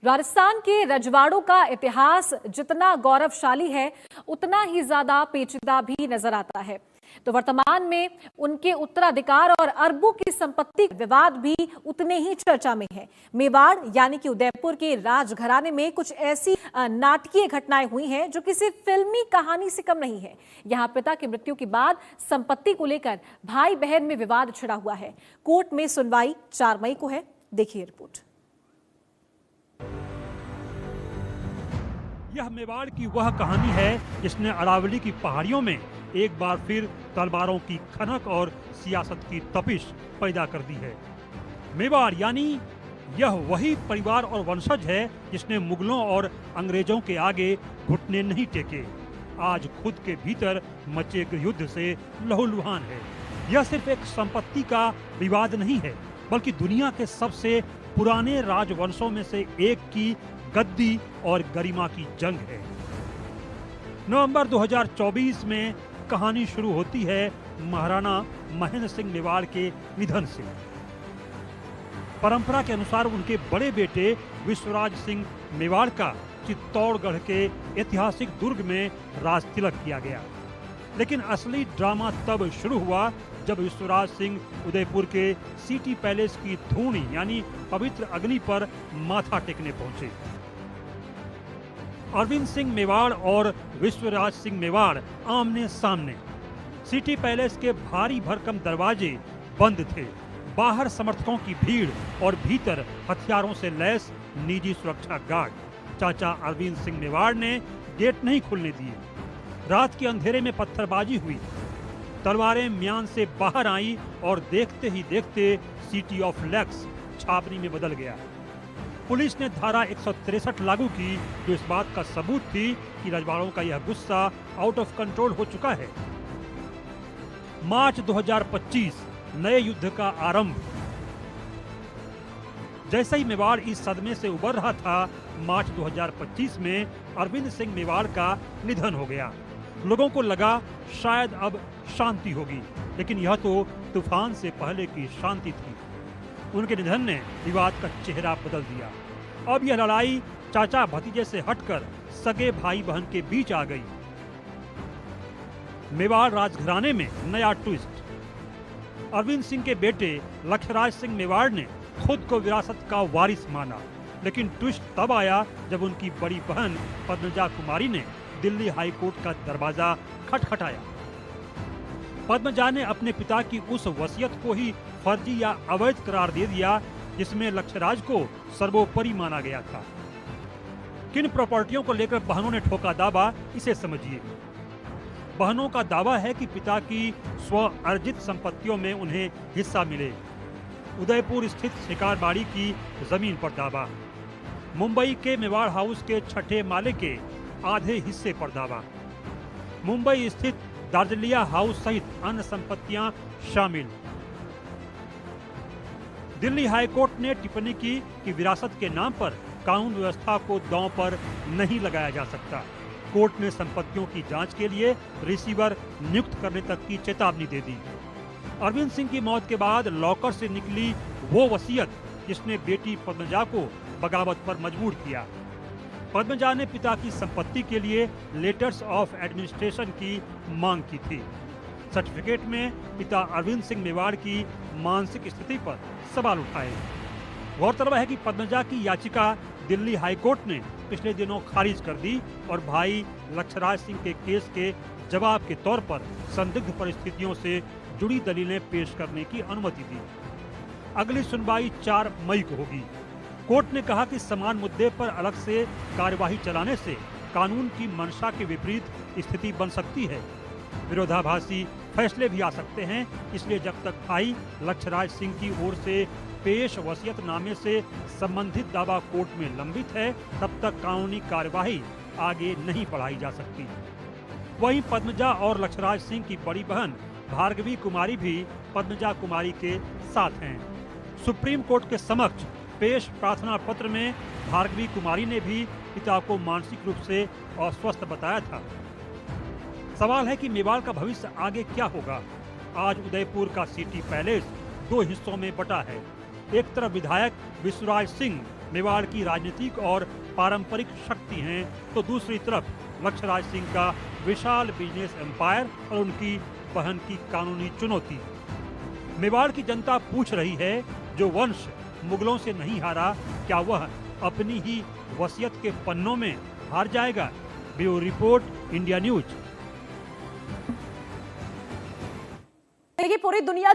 राजस्थान के रजवाड़ों का इतिहास जितना गौरवशाली है उतना ही ज्यादा पेचीदा भी नजर आता है। तो वर्तमान में उनके उत्तराधिकार और अरबों की संपत्ति विवाद भी उतने ही चर्चा में है। मेवाड़ यानी कि उदयपुर के राजघराने में कुछ ऐसी नाटकीय घटनाएं हुई हैं जो किसी फिल्मी कहानी से कम नहीं है। यहां पिता की मृत्यु के बाद संपत्ति को लेकर भाई बहन में विवाद छिड़ा हुआ है। कोर्ट में सुनवाई 4 मई को है। देखिए रिपोर्ट। यह मेवाड़ की वह कहानी है जिसने अरावली की पहाड़ियों में एक बार फिर तलवारों की खनक और सियासत की तपिश पैदा कर दी है। मेवाड़ यानी यह वही परिवार और वंशज है जिसने मुगलों और अंग्रेजों के आगे घुटने नहीं टेके। आज खुद के भीतर मचे युद्ध से लहूलुहान है। यह सिर्फ एक संपत्ति का विवाद नहीं है, बल्कि दुनिया के सबसे पुराने राजवंशों में से एक की गद्दी और गरिमा की जंग है। नवंबर 2024 में कहानी शुरू होती है महाराणा महेंद्र सिंह मेवाड़ के निधन से। परंपरा के अनुसार उनके बड़े बेटे विश्वराज सिंह मेवाड़ का चित्तौड़गढ़ के ऐतिहासिक दुर्ग में राज तिलक किया गया। लेकिन असली ड्रामा तब शुरू हुआ जब विश्वराज सिंह उदयपुर के सिटी पैलेस की धूनी यानी पवित्र अग्नि पर माथा टेकने पहुंचे। अरविंद सिंह मेवाड़ और विश्वराज सिंह मेवाड़ आमने सामने। सिटी पैलेस के भारी भरकम दरवाजे बंद थे। बाहर समर्थकों की भीड़ और भीतर हथियारों से लैस निजी सुरक्षा गार्ड। चाचा अरविंद सिंह मेवाड़ ने गेट नहीं खुलने दिए। रात के अंधेरे में पत्थरबाजी हुई। तलवारें म्यान से बाहर आई और देखते ही देखते सिटी ऑफ लेक्स छावनी में बदल गया। पुलिस ने धारा 163 लागू की, जो इस बात का सबूत थी कि रजवाड़ों का यह गुस्सा आउट ऑफ कंट्रोल हो चुका है। मार्च 2025 नए युद्ध का आरंभ। जैसे ही मेवाड़ इस सदमे से उबर रहा था, मार्च 2025 में अरविंद सिंह मेवाड़ का निधन हो गया। लोगों को लगा शायद अब शांति होगी, लेकिन यह तो तूफान से पहले की शांति थी। उनके निधन ने विवाद का चेहरा बदल दिया। अब यह लड़ाई चाचा भतीजे से हटकर सगे भाई बहन के बीच आ गई। मेवाड़ राजघराने में नया ट्विस्ट। अरविंद सिंह के बेटे लक्षराज सिंह मेवाड़ ने खुद को विरासत का वारिस माना, लेकिन ट्विस्ट तब आया जब उनकी बड़ी बहन पद्मजा कुमारी ने दिल्ली हाई कोर्ट का दरवाजा खटखटाया। पद्मजा ने अपने पिता की उस वसीयत को ही फर्जी या अवैध करार दे दिया जिसमें लक्षराज को सर्वोपरि माना गया था। किन प्रॉपर्टियों को लेकर बहनों ने ठोका दावा, इसे समझिए। बहनों का दावा है कि पिता की स्व अर्जित संपत्तियों में उन्हें हिस्सा मिले। उदयपुर स्थित शिकारबाड़ी की जमीन पर दावा। मुंबई के मेवाड़ हाउस के 6ठे माले के आधे हिस्से पर दावा। मुंबई स्थित दार्जिलिया हाउस सहित अन्य संपत्तियां शामिल। दिल्ली हाईकोर्ट ने टिप्पणी की कि विरासत के नाम पर कानून व्यवस्था को दांव पर नहीं लगाया जा सकता। कोर्ट ने संपत्तियों की जांच के लिए रिसीवर नियुक्त करने तक की चेतावनी दे दी। अरविंद सिंह की मौत के बाद लॉकर से निकली वो वसीयत जिसने बेटी पद्मजा को बगावत पर मजबूर किया। पद्मजा ने पिता की संपत्ति के लिए लेटर्स ऑफ एडमिनिस्ट्रेशन की मांग की थी। सर्टिफिकेट में पिता अरविंद सिंह मेवाड़ की मानसिक स्थिति पर सवाल उठाए। गौरतलब है कि पद्मजा की याचिका दिल्ली हाईकोर्ट ने पिछले दिनों खारिज कर दी और भाई लक्षराज सिंह के केस के जवाब के तौर पर संदिग्ध परिस्थितियों से जुड़ी दलीलें पेश करने की अनुमति दी। अगली सुनवाई 4 मई को होगी। कोर्ट ने कहा कि समान मुद्दे पर अलग से कार्यवाही चलाने से कानून की मंशा के विपरीत स्थिति बन सकती है। विरोधाभासी फैसले भी आ सकते हैं, इसलिए जब तक भाई लक्षराज सिंह की ओर से पेश वसीयतनामे से संबंधित दावा कोर्ट में लंबित है, तब तक कानूनी कार्यवाही आगे नहीं बढ़ाई जा सकती। वहीं पद्मजा और लक्षराज सिंह की बड़ी बहन भार्गवी कुमारी भी पद्मजा कुमारी के साथ हैं। सुप्रीम कोर्ट के समक्ष पेश प्रार्थना पत्र में भार्गवी कुमारी ने भी पिता को मानसिक रूप से अस्वस्थ बताया था। सवाल है कि मेवाड़ का भविष्य आगे क्या होगा। आज उदयपुर का सिटी पैलेस 2 हिस्सों में बटा है। एक तरफ विधायक विश्वराज सिंह मेवाड़ की राजनीतिक और पारंपरिक शक्ति हैं, तो दूसरी तरफ लक्ष्यराज सिंह का विशाल बिजनेस एम्पायर और उनकी बहन की कानूनी चुनौती। मेवाड़ की जनता पूछ रही है, जो वंश मुगलों से नहीं हारा, क्या वह अपनी ही वसीयत के पन्नों में हार जाएगा? Bureau report, India news. देखिए, पूरी दुनिया